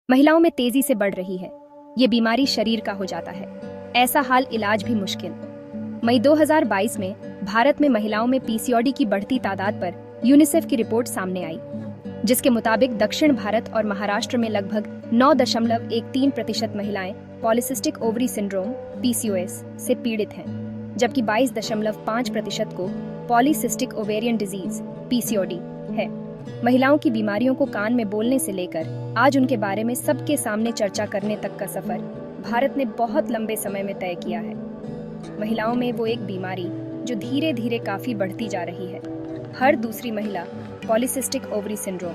महिलाओं में तेजी से बढ़ रही है। ये बीमारी शरीर का हो जाता है, ऐसा हाल इलाज भी मुश्किल। मई 2022 में भारत में महिलाओं में पीसीओडी की बढ़ती तादाद पर यूनिसेफ की रिपोर्ट सामने आई, जिसके मुताबिक दक्षिण भारत और महाराष्ट्र में लगभग 9.13% महिलाएं पॉलीसिस्टिक ओवरी सिंड्रोम (पीसीओएस) से पीड़ित हैं, जबकि 22.5% को पॉलीसिस्टिक ओवेरियन डिजीज (पीसीओडी) है। महिलाओं की बीमारियों को कान में बोलने से लेकर आज उनके बारे में सबके सामने चर्चा करने तक का सफर भारत ने बहुत लंबे समय में तय किया है। महिलाओं में वो एक बीमारी जो धीरे धीरे काफी बढ़ती जा रही है। हर दूसरी महिला पॉलीसिस्टिक ओवरी सिंड्रोम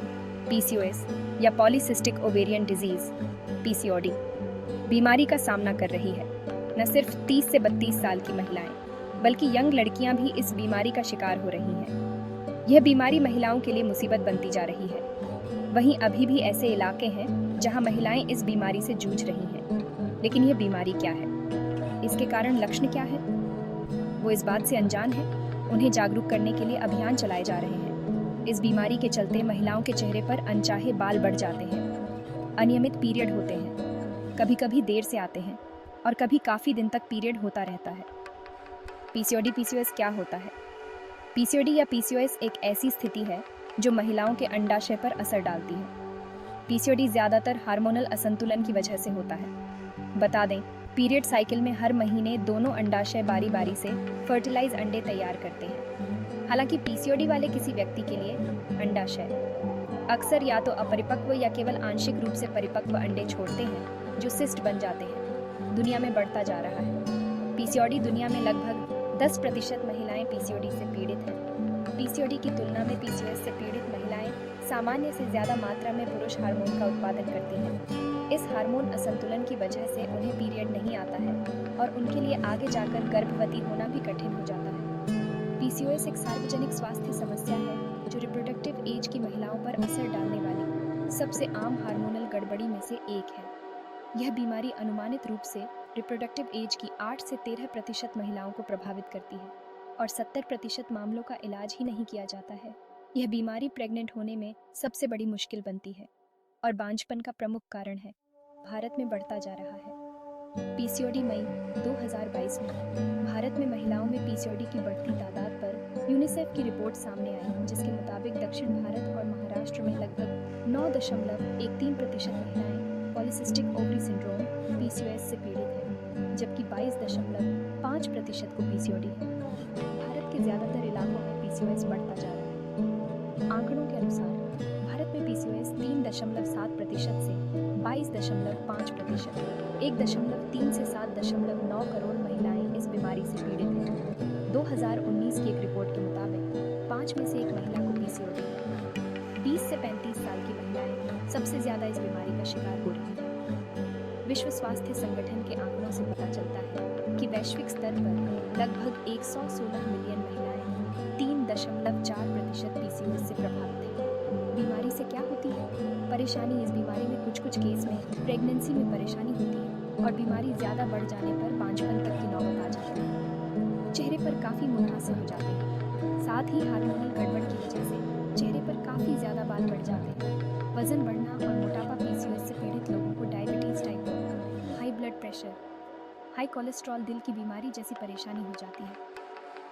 (पीसीओएस) या पॉलीसिस्टिक ओवेरियन डिजीज (पीसीओडी) बीमारी का सामना कर रही है। न सिर्फ 30 से 32 साल की महिलाएं, बल्कि यंग लड़कियां भी इस बीमारी का शिकार हो रही हैं। यह बीमारी महिलाओं के लिए मुसीबत बनती जा रही है। वहीं अभी भी ऐसे इलाके हैं जहां महिलाएं इस बीमारी से जूझ रही हैं। लेकिन यह बीमारी क्या है? इसके कारण लक्षण क्या है? वो इस बात से अनजान है। उन्हें जागरूक करने के लिए अभियान चलाए जा रहे हैं। इस बीमारी के चलते महिलाओं के चेहरे पर अनचाहे बाल बढ़ जाते हैं, अनियमित पीरियड होते हैं, कभी कभी देर से आते हैं और कभी काफी दिन तक पीरियड होता रहता है। पीसीओडी पीसीओएस क्या होता है? पीसीओडी या पीसीओएस एक ऐसी स्थिति है जो महिलाओं के अंडाशय पर असर डालती है। पीसीओडी ज्यादातर हार्मोनल असंतुलन की वजह से होता है। बता दें, पीरियड साइकिल में हर महीने दोनों अंडाशय बारी बारी से फर्टिलाइज अंडे तैयार करते हैं। हालांकि पीसीओडी वाले किसी व्यक्ति के लिए अंडाशय अक्सर या तो अपरिपक्व या केवल आंशिक रूप से परिपक्व अंडे छोड़ते हैं, जो सिस्ट बन जाते हैं। दुनिया में बढ़ता जा रहा है। पीसीओडी दुनिया में लगभग 10% महिलाएं पीसीओडी से पीड़ित हैं। पीसीओडी की तुलना में पीसीओएस से पीड़ित महिलाएं सामान्य से ज्यादा मात्रा में पुरुष हार्मोन का उत्पादन करती हैं। इस हार्मोन असंतुलन की वजह से उन्हें पीरियड नहीं आता है और उनके लिए आगे जाकर गर्भवती होना भी कठिन हो जाता है। पीसीओएस एक सार्वजनिक स्वास्थ्य समस्या है जो रिप्रोडक्टिव एज की महिलाओं पर असर डालने वाली सबसे आम हार्मोनल गड़बड़ी में से एक है। यह बीमारी अनुमानित रूप से रिप्रोडक्टिव एज की 8 से 13% महिलाओं को प्रभावित करती है और 70% मामलों का इलाज ही नहीं किया जाता है। यह बीमारी प्रेग्नेंट होने में सबसे बड़ी मुश्किल बनती है और बांझपन का प्रमुख कारण है। भारत में बढ़ता जा रहा है। पीसीओडी मई 2022 में भारत में महिलाओं में पीसीओडी की बढ़ती तादाद पर यूनिसेफ की रिपोर्ट सामने आई, जिसके मुताबिक दक्षिण भारत और महाराष्ट्र में लगभग 9.13% महिलाएं पॉलीसिस्टिक ओवरी सिंड्रोम (पीसीओएस) से पीड़ित हैं, जबकि 22.5% को पीसीओडी है। भारत के ज्यादातर इलाकों में पीसीओएस बढ़ता जा रहा है। आंकड़ों के अनुसार भारत में पीसीओएस 3.7% से 22.5%, 1.3 से 7.9 करोड़ महिलाएं इस बीमारी से पीड़ित हैं। 2019 की एक रिपोर्ट के मुताबिक 5 में से 1 महिला को पीसीओडी है। 20 से 35 साल की महिलाएं सबसे ज्यादा इस बीमारी का शिकार हो रही हैं। विश्व स्वास्थ्य संगठन के आंकड़ों से पता चलता है कि वैश्विक स्तर पर लगभग 116 मिलियन महिलाएं 3.4% पीसीओएस से प्रभावित हैं। बीमारी से क्या होती है? परेशानी इस बीमारी में कुछ कुछ केस में प्रेगनेंसी में परेशानी होती है और बीमारी ज्यादा बढ़ जाने पर बांझपन तक की नौबत आ जाती है। चेहरे पर काफी मुहासे हो जाते हैं। साथ ही हार्मोनल गड़बड़ की वजह से चेहरे पर काफी ज्यादा बाल बढ़ जाते हैं। वजन बढ़ना और मोटापा पीसीओएस से पीड़ित लोगों को diabetes type 2, high blood pressure, high cholesterol, दिल की बीमारी जैसी परेशानी हो जाती है।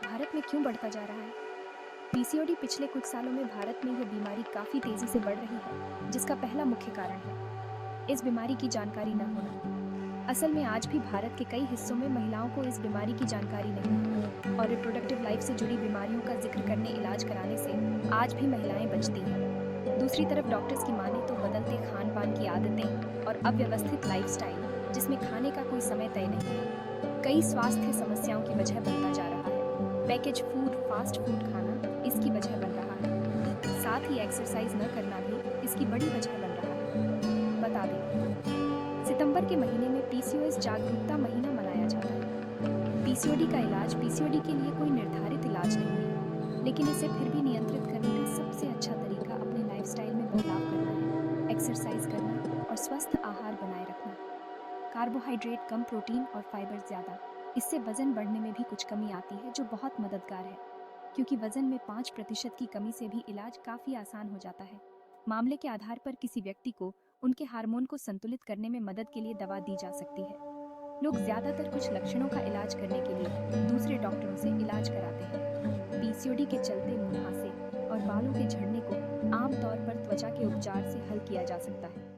भारत में क्यों बढ़ता जा रहा है? पीसीओडी पिछले कुछ सालों में भारत में यह बीमारी काफी तेजी से बढ़ रही है, जिसका पहला मुख्य कारण है इस बीमारी की जानकारी न होना। असल में आज भी भारत के कई हिस्सों में महिलाओं को इस बीमारी की जानकारी नहीं है और रिप्रोडक्टिव लाइफ से जुड़ी बीमारियों का जिक्र करने, इलाज कराने से आज भी महिलाएं बचती हैं। दूसरी तरफ डॉक्टर्स की माने तो बदलते खान पान की आदतें और अव्यवस्थित लाइफस्टाइल, जिसमें खाने का कोई समय तय नहीं है, कई स्वास्थ्य समस्याओं की वजह बनता जा रहा है। पैकेज फूड, फास्ट फूड खाना इसकी वजह बन रहा है। साथ ही एक्सरसाइज न करना भी इसकी बड़ी वजह बन रहा है। बता दें, सितंबर के महीने में पीसीओएस जागरूकता महीना मनाया जाता है। पीसीओडी का इलाज पीसीओडी के लिए कोई निर्धारित इलाज नहीं है, लेकिन इसे फिर भी नियंत्रित करने का सबसे अच्छा तरीका अपने लाइफस्टाइल में बदलाव करना है, एक्सरसाइज करना और स्वस्थ आहार बनाए रखना। कार्बोहाइड्रेट कम, प्रोटीन और फाइबर ज़्यादा, इससे वजन बढ़ने में भी कुछ कमी आती है, जो बहुत मददगार है, क्योंकि वजन में 5% की कमी से भी इलाज काफ़ी आसान हो जाता है। मामले के आधार पर किसी व्यक्ति को उनके हार्मोन को संतुलित करने में मदद के लिए दवा दी जा सकती है। लोग ज्यादातर कुछ लक्षणों का इलाज करने के लिए दूसरे डॉक्टरों से इलाज कराते हैं। पीसीओडी के चलते मुहासे और बालों के झड़ने को आमतौर पर त्वचा के उपचार से हल किया जा सकता है।